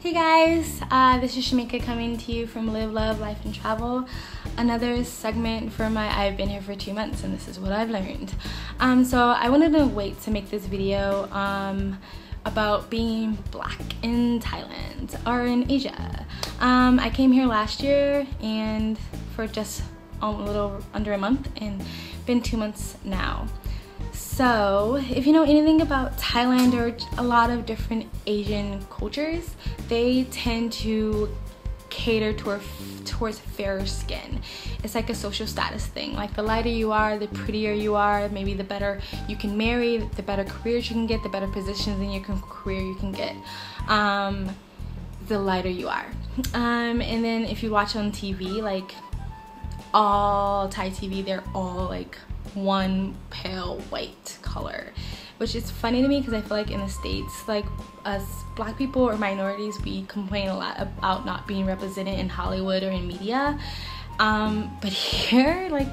Hey guys, this is Shamika coming to you from Live, Love, Life, and Travel. Another segment for my I've been here for 2 months and this is what I've learned. So I wanted to wait to make this video about being black in Thailand or in Asia. I came here last year and for just a little under a month and been 2 months now. So if you know anything about Thailand or a lot of different Asian cultures, they tend to cater towards fairer skin. It's like a social status thing. Like the lighter you are, the prettier you are, maybe the better you can marry, the better careers you can get, the better positions in your career you can get, the lighter you are. And then if you watch on TV, like all Thai TV, they're all like one pale white color, which is funny to me because I feel like in the States, like us black people or minorities, we complain a lot about not being represented in Hollywood or in media, but here, like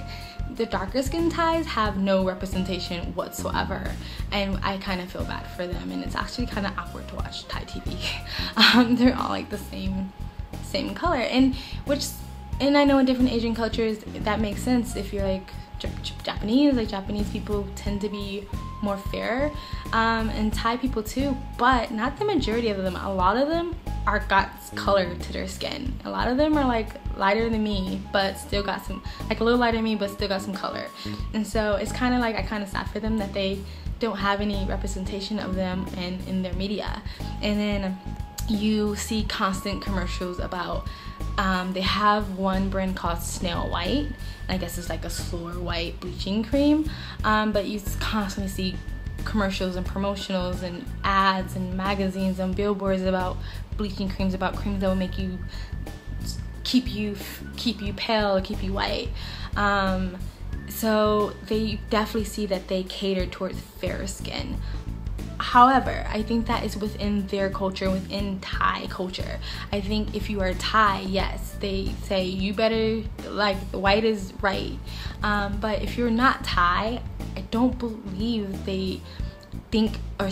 the darker skin Thais have no representation whatsoever, and I kind of feel bad for them, and it's actually kind of awkward to watch Thai TV. They're all like the same color, and I know in different Asian cultures that makes sense. If you're like Japanese, like Japanese people tend to be more fair, and Thai people too, but not the majority of them. A lot of them got color to their skin. A lot of them are like lighter than me, but still got some, like a little lighter than me, but still got some color. And so it's kind of like, I kind of sad for them that they don't have any representation of them in their media. And then you see constant commercials about they have one brand called Snail White. I guess it's like a slower white bleaching cream, but you constantly see commercials and promotionals and ads and magazines and billboards about bleaching creams, about creams that will make you keep you pale or keep you white. So they definitely see that they cater towards fairer skin. However, I think that is within their culture, within Thai culture. I think if you are Thai, yes, they say you better, like, the white is right. But if you're not Thai, I don't believe they think or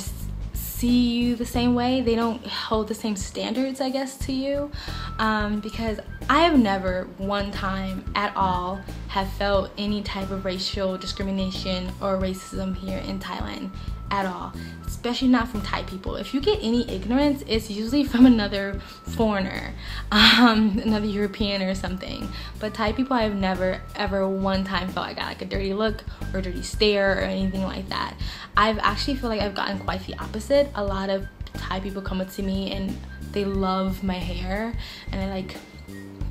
see you the same way. They don't hold the same standards, I guess, to you. Because I have never one time at all have felt any type of racial discrimination or racism here in Thailand at all, especially not from Thai people. If you get any ignorance, it's usually from another foreigner, another European or something. But Thai people, I've never ever one time felt I got like a dirty look or a dirty stare or anything like that. I've actually feel like I've gotten quite the opposite. A lot of Thai people come up to me and they love my hair and they like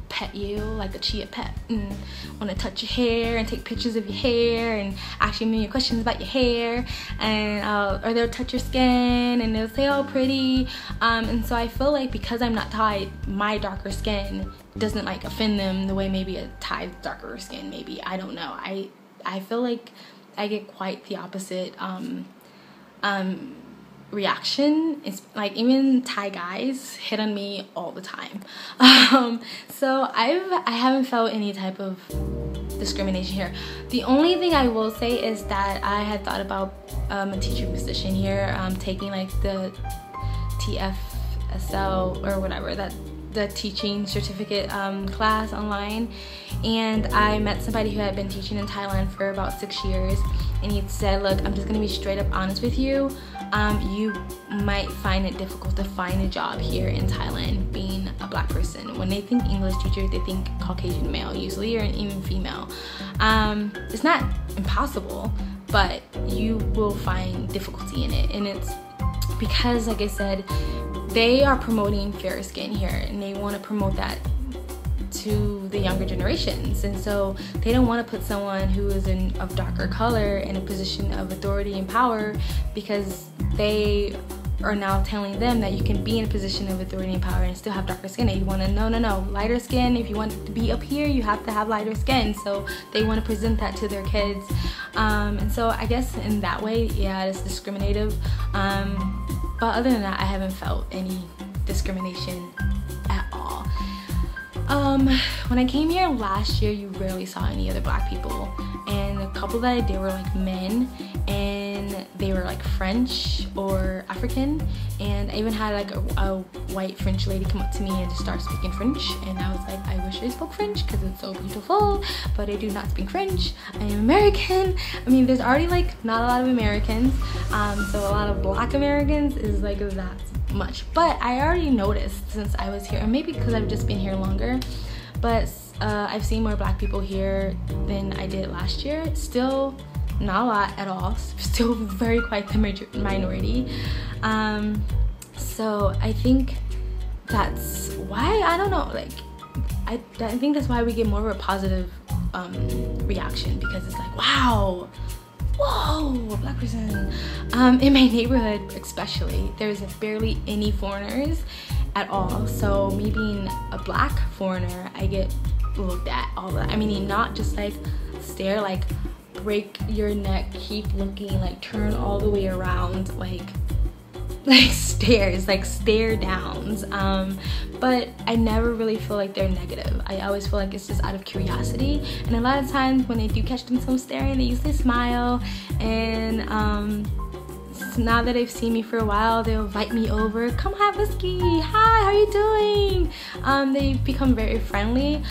pet you like a chia pet and want to touch your hair and take pictures of your hair and ask you questions about your hair, and or they'll touch your skin and they'll say, oh, pretty, and so I feel like because I'm not Thai, my darker skin doesn't like offend them the way maybe a Thai darker skin, maybe, I don't know. I feel like I get quite the opposite reaction. It's like even Thai guys hit on me all the time. So I haven't felt any type of discrimination here. The only thing I will say is that I had thought about a teaching position here, taking like the TFSL or whatever, that the teaching certificate class online, and I met somebody who had been teaching in Thailand for about 6 years, and he said, look, I'm just gonna be straight up honest with you, you might find it difficult to find a job here in Thailand being a black person. When they think English teacher, they think Caucasian male usually, or even female. It's not impossible, but you will find difficulty in it, and it's because, like I said, they are promoting fair skin here, and they want to promote that to the younger generations, and so they don't want to put someone who is of darker color in a position of authority and power, because they are now telling them that you can be in a position of authority and power and still have darker skin. They want to no, lighter skin. If you want to be up here, you have to have lighter skin. So they want to present that to their kids, and so I guess in that way, yeah, it's discriminative. But other than that, I haven't felt any discrimination at all. When I came here last year, you rarely saw any other black people, and the couple that I did were like men, and when they were like French or African. And I even had like a white French lady come up to me and just start speaking French, and I was like, I wish I spoke French because it's so beautiful, but I do not speak French. I am American. I mean, there's already like not a lot of Americans, so a lot of Black Americans is like that much. But I already noticed since I was here, and maybe because I've just been here longer, but I've seen more Black people here than I did last year. Still not a lot at all, still very quite the minority. So I think that's why, I don't know, like I think that's why we get more of a positive reaction, because it's like, wow, whoa, a Black person. In my neighborhood especially, there's barely any foreigners at all, so me being a Black foreigner, I get looked at all the, I mean, not just like stare, like break your neck, keep looking, like turn all the way around, like stares, like stare downs. But I never really feel like they're negative. I always feel like it's just out of curiosity, and a lot of times when they do catch themselves staring, they usually smile, and now that they've seen me for a while, they'll invite me over, come have whiskey, hi, how you doing? They become very friendly,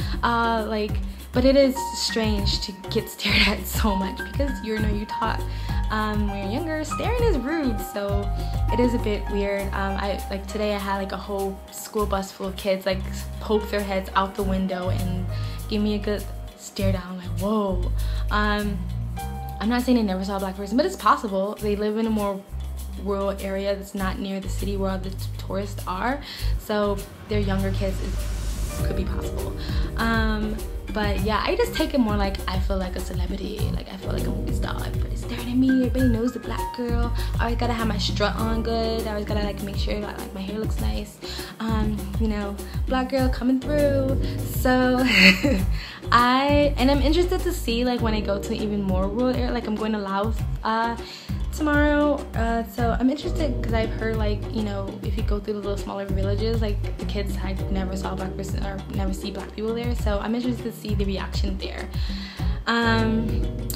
but it is strange to get stared at so much, because you're taught when you're younger, staring is rude, so it is a bit weird. Like today I had like a whole school bus full of kids like poke their heads out the window and give me a good stare down, like whoa. I'm not saying I never saw a Black person, but it's possible. They live in a more rural area that's not near the city where all the tourists are, so their younger kids could be possible. But yeah, I just take it more like I feel like a celebrity, like I feel like a movie star. Everybody's staring at me, everybody knows the Black girl. I always gotta have my strut on good, I always gotta like make sure that like my hair looks nice. Black girl coming through. So I'm interested to see, like when I go to even more rural area, like I'm going to Laos tomorrow, so I'm interested because I've heard, like, if you go through the little smaller villages, like the kids never saw a Black person or never see Black people there, so I'm interested to see the reaction there.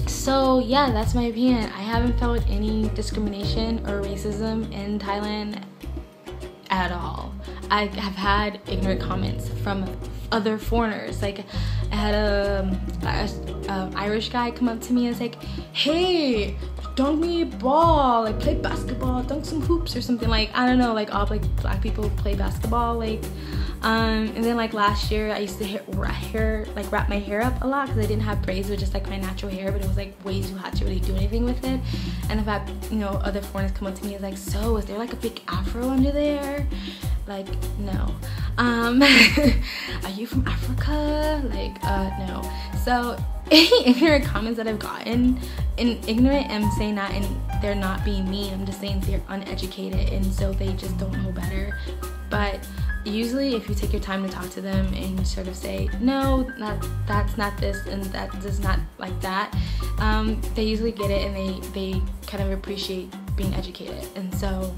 So yeah, that's my opinion. I haven't felt any discrimination or racism in Thailand at all. I have had ignorant comments from other foreigners. Like I had a Irish guy come up to me and was like, hey, dunk me a ball, like play basketball, dunk some hoops or something. Like I don't know, like all like Black people play basketball, like and then like last year I used to wrap my hair up a lot because I didn't have braids with just like my natural hair, but it was like way too hot to really do anything with it. And I've had other foreigners come up to me and like, so is there like a big afro under there? Like no. Are you from Africa? Like no. So any ignorant comments that I've gotten, and ignorant, I'm saying that and they're not being mean, I'm just saying they're uneducated and so they just don't know better. But usually if you take your time to talk to them and you sort of say, no, that's not this and that does not like that, they usually get it and they kind of appreciate being educated. And so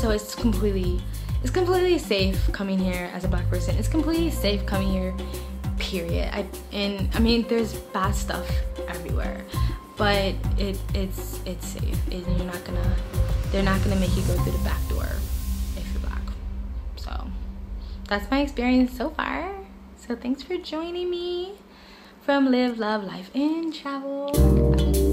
it's completely safe coming here as a Black person. It's completely safe coming here, period. I mean there's bad stuff everywhere, but it's safe, and they're not gonna make you go through the back door if you're Black. So that's my experience so far. So thanks for joining me from Live, Love, Life, and Travel.